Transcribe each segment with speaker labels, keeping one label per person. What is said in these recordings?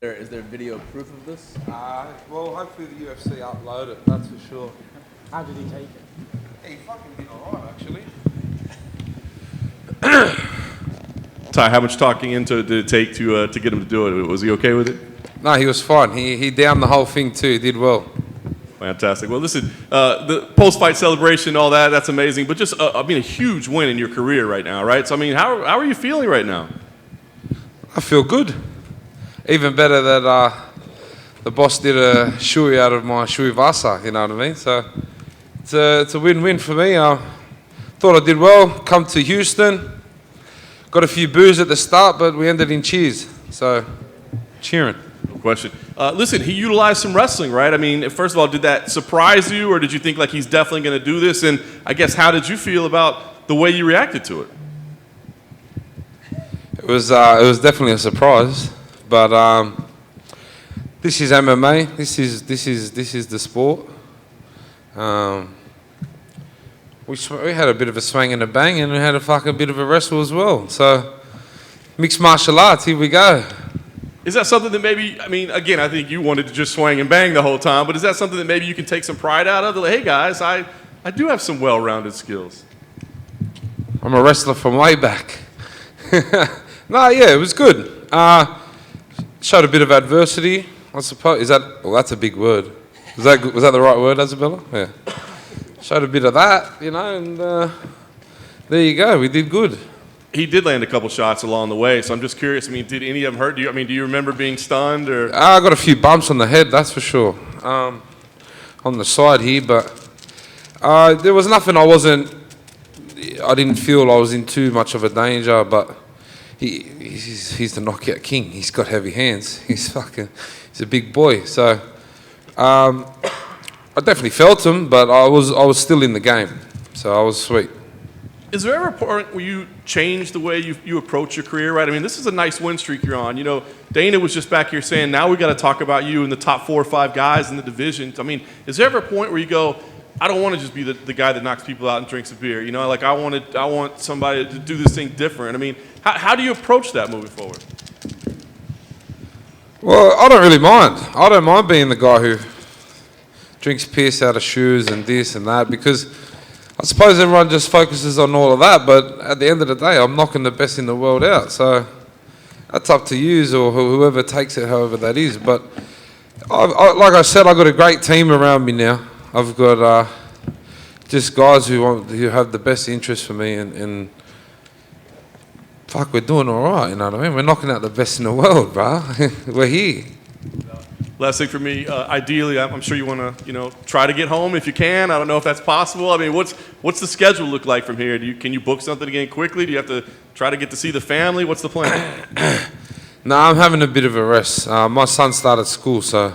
Speaker 1: Is there video proof of this?
Speaker 2: Well, hopefully the UFC upload it, that's for sure.
Speaker 3: How did he take it?
Speaker 2: He fucking did alright, actually.
Speaker 4: Ty, how much talking into did it take to get him to do it? Was he okay with it?
Speaker 2: No, he was fine. He downed the whole thing too. He did well.
Speaker 4: Fantastic. Well, listen, the post-fight celebration, all that, that's amazing. But just, a huge win in your career right now, right? So, I mean, how are you feeling right now?
Speaker 2: I feel good. Even better that the boss did a Shoey out of my Shoey Vasa, you know what I mean? So it's a win-win for me. Thought I did well. Come to Houston. Got a few boos at the start, but we ended in cheers. So, cheering.
Speaker 4: No question. Listen, he utilized some wrestling, right? I mean, first of all, did that surprise you, or did you think like he's definitely going to do this? And I guess how did you feel about the way you reacted to it?
Speaker 2: It was definitely a surprise, but this is MMA. This is the sport. We had a bit of a swing and a bang, and we had a fucking bit of a wrestle as well. So mixed martial arts. Here we go.
Speaker 4: Is that something that maybe, I mean, again, I think you wanted to just swing and bang the whole time, but is that something that maybe you can take some pride out of? Like, hey guys, I do have some well-rounded skills.
Speaker 2: I'm a wrestler from way back. No, yeah, it was good. Showed a bit of adversity, I suppose. Well, that's a big word. Was that the right word, Isabella? Yeah. Showed a bit of that, you know, and there you go. We did good.
Speaker 4: He did land a couple shots along the way, so I'm just curious. I mean, did any of them hurt? Do you remember being stunned or?
Speaker 2: I got a few bumps on the head, that's for sure. On the side here, but there was nothing. I didn't feel I was in too much of a danger, but he's the knockout king. He's got heavy hands. He's a big boy. So I definitely felt him, but I was still in the game, so I was sweet.
Speaker 4: Is there ever a point where you change the way you approach your career, right? I mean, this is a nice win streak you're on. You know, Dana was just back here saying, now we got to talk about you in the top 4 or 5 guys in the division. I mean, is there ever a point where you go, I don't want to just be the guy that knocks people out and drinks a beer. You know, like I want somebody to do this thing different. I mean, how do you approach that moving forward?
Speaker 2: Well, I don't really mind. I don't mind being the guy who drinks piss out of shoes and this and that, because I suppose everyone just focuses on all of that, but at the end of the day, I'm knocking the best in the world out. So that's up to you or whoever takes it, however that is. But like I said, I've got a great team around me now. I've got just guys who have the best interest for me, and fuck, we're doing all right, you know what I mean? We're knocking out the best in the world, bro. We're here.
Speaker 4: Last thing for me, ideally, I'm sure you want to, try to get home if you can. I don't know if that's possible. I mean, what's the schedule look like from here? Can you book something again quickly? Do you have to try to get to see the family? What's the plan?
Speaker 2: No, I'm having a bit of a rest. My son started school, so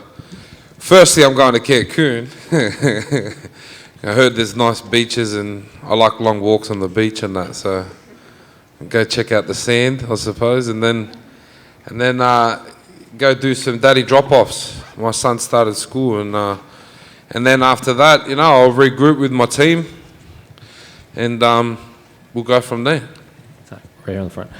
Speaker 2: firstly, I'm going to Cancun. I heard there's nice beaches, and I like long walks on the beach and that, so I'll go check out the sand, I suppose, and then go do some daddy drop-offs. My son started school, and then after that, I'll regroup with my team, and we'll go from there.
Speaker 3: Right here on the front.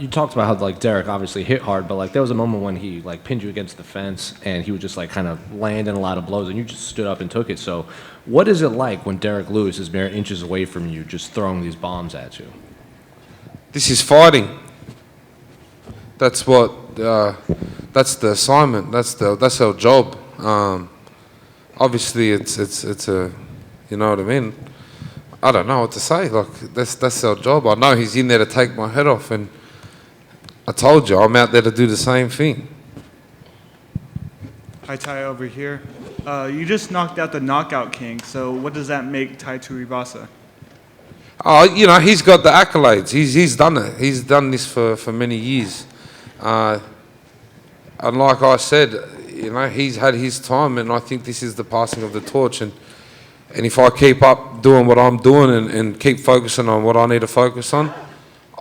Speaker 3: You talked about how Derrick obviously hit hard, but there was a moment when he pinned you against the fence, and he was just kind of landing a lot of blows, and you just stood up and took it. So, what is it like when Derrick Lewis is mere inches away from you, just throwing these bombs at you?
Speaker 2: This is fighting. That's what. That's the assignment. That's our job. Obviously, it's a, you know what I mean. I don't know what to say. That's our job. I know he's in there to take my head off, and I told you I'm out there to do the same thing.
Speaker 5: Hi, Tai over here. You just knocked out the knockout king. So what does that make Tai Tuivasa?
Speaker 2: Oh, he's got the accolades. He's done it. He's done this for many years. And like I said, he's had his time, and I think this is the passing of the torch. And if I keep up doing what I'm doing and keep focusing on what I need to focus on,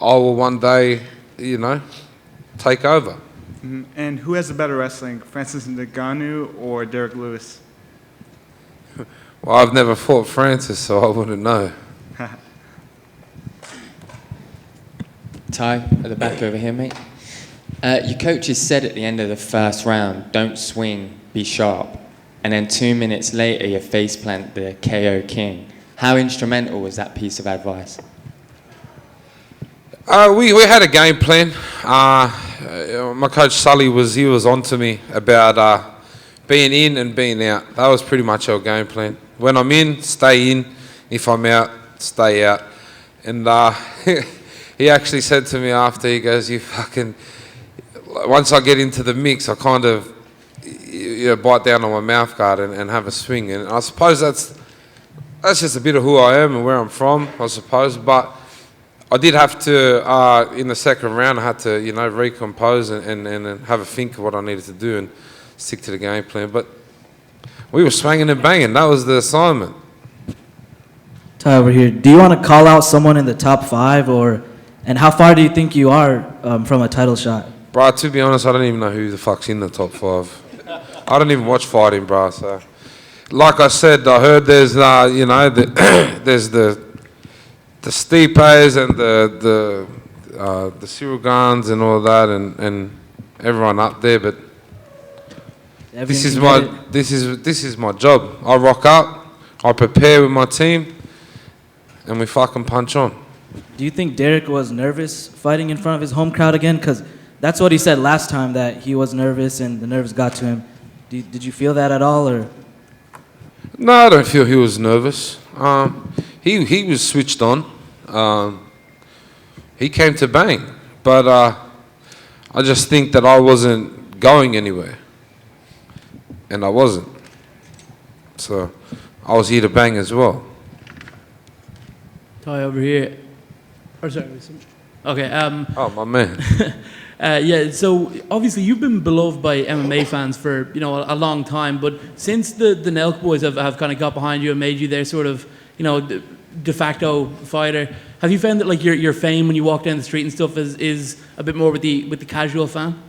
Speaker 2: I will one day, take over.
Speaker 5: Mm-hmm. And who has the better wrestling, Francis Ngannou or Derrick Lewis?
Speaker 2: Well, I've never fought Francis, so I wouldn't know.
Speaker 1: Ty, at the back over here, mate.
Speaker 6: Your coaches said at the end of the first round, don't swing, be sharp. And then 2 minutes later, you faceplant the KO King. How instrumental was that piece of advice?
Speaker 2: We had a game plan. My coach Sully was on to me about being in and being out. That was pretty much our game plan. When I'm in, stay in. If I'm out, stay out. And he actually said to me after, he goes, you fucking, once I get into the mix, I kind of bite down on my mouth guard and have a swing. And I suppose that's just a bit of who I am and where I'm from, I suppose. But I did have to, in the second round, I had to, recompose and have a think of what I needed to do and stick to the game plan. But we were swinging and banging. That was the assignment.
Speaker 7: Tai over here. Do you want to call out someone in the top 5, and how far do you think you are from a title shot?
Speaker 2: Bro, to be honest, I don't even know who the fuck's in the top 5. I don't even watch fighting, bro. So, like I said, I heard there's, there's the Stipes and the Cyril Gans and all that, and everyone up there. But this is my job. I rock up, I prepare with my team, and we fucking punch on.
Speaker 7: Do you think Derrick was nervous fighting in front of his home crowd again? Because that's what he said last time, that he was nervous and the nerves got to him. Did you feel that at all, or?
Speaker 2: No, I don't feel he was nervous. He was switched on. He came to bang, but I just think that I wasn't going anywhere, and I wasn't. So I was here to bang as well.
Speaker 8: Tai over here. Or sorry. Okay.
Speaker 2: Oh, my man.
Speaker 8: Yeah. So obviously you've been beloved by MMA fans for a long time, but since the Nelk boys have kind of got behind you and made you their sort of de facto fighter, have you found that like your fame when you walk down the street and stuff is a bit more with the casual fan?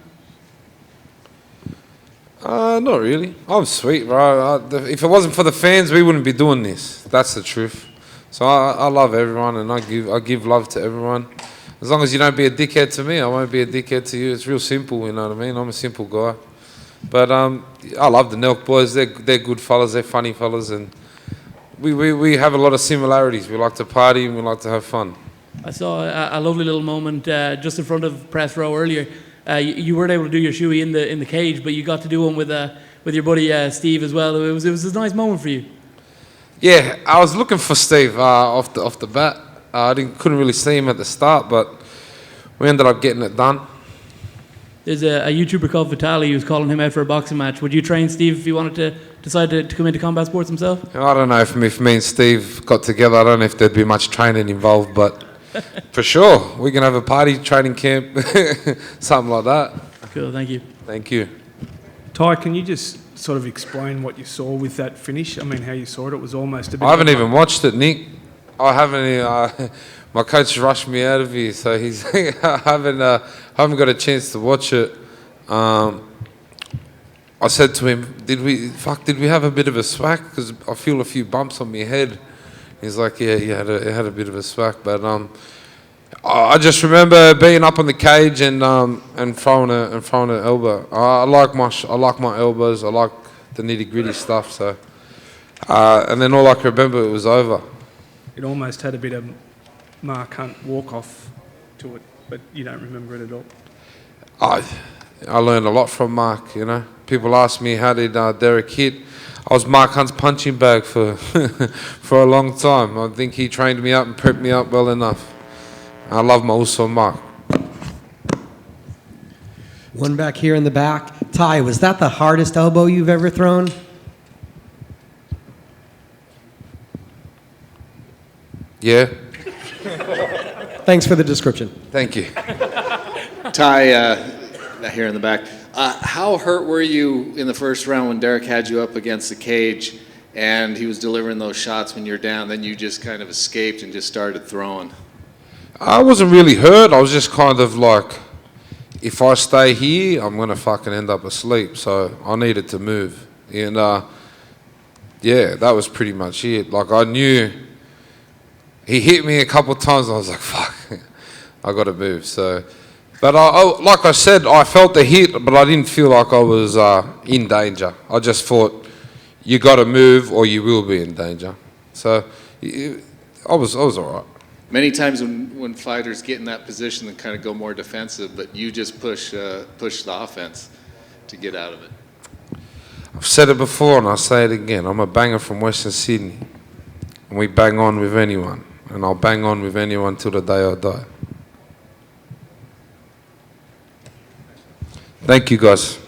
Speaker 2: Not really. I'm sweet, bro. If it wasn't for the fans, we wouldn't be doing this. That's the truth. So I love everyone, and I give love to everyone. As long as you don't be a dickhead to me, I won't be a dickhead to you. It's real simple, you know what I mean? I'm a simple guy. But I love the Nelk boys. They're good fellas. They're funny fellas, and we have a lot of similarities. We like to party and we like to have fun.
Speaker 8: I saw a lovely little moment just in front of press row earlier. You weren't able to do your shoey in the cage, but you got to do one with your buddy Steve as well. It was a nice moment for you.
Speaker 2: Yeah, I was looking for Steve off the bat. I couldn't really see him at the start, but we ended up getting it done.
Speaker 8: There's a YouTuber called Vitaly who's calling him out for a boxing match. Would you train Steve if he wanted to decide to come into combat sports himself?
Speaker 2: I don't know if me and Steve got together. I don't know if there'd be much training involved, but for sure, we can have a party, training camp, something like that.
Speaker 8: Cool, thank you.
Speaker 2: Thank you.
Speaker 9: Tai, can you just sort of explain what you saw with that finish? I mean, how you saw it. It was almost a bit...
Speaker 2: I haven't even watched it, Nick. I haven't... my coach rushed me out of here, so I haven't got a chance to watch it. I said to him, did we have a bit of a swack? Because I feel a few bumps on my head. He's like, yeah, it had a bit of a swack. But I just remember being up on the cage and throwing an elbow. I like my elbows. I like the nitty gritty stuff. So, and then all I can remember, it was over.
Speaker 9: It almost had a bit of Mark Hunt walk off to it, but you don't remember it at all.
Speaker 2: I learned a lot from Mark. People ask me how did Derrick hit. I was Mark Hunt's punching bag for for a long time. I think he trained me up and prepped me up well enough. I love my also Mark.
Speaker 10: One back here in the back. Tai, was that the hardest elbow you've ever thrown?
Speaker 2: Yeah.
Speaker 10: Thanks for the description.
Speaker 2: Thank you.
Speaker 1: Tai, here in the back. How hurt were you in the first round when Derrick had you up against the cage and he was delivering those shots when you're down, then you just kind of escaped and just started throwing?
Speaker 2: I wasn't really hurt. I was just kind of like, if I stay here, I'm going to fucking end up asleep. So I needed to move. And yeah, that was pretty much it. Like I knew he hit me a couple of times. I was like, fuck, I got to move. So But like I said, I felt the hit, but I didn't feel like I was in danger. I just thought, you got to move or you will be in danger. So I was all right.
Speaker 1: Many times when fighters get in that position, they kind of go more defensive, but you just push the offense to get out of it.
Speaker 2: I've said it before and I'll say it again. I'm a banger from Western Sydney. And we bang on with anyone. And I'll bang on with anyone till the day I die. Thank you, guys.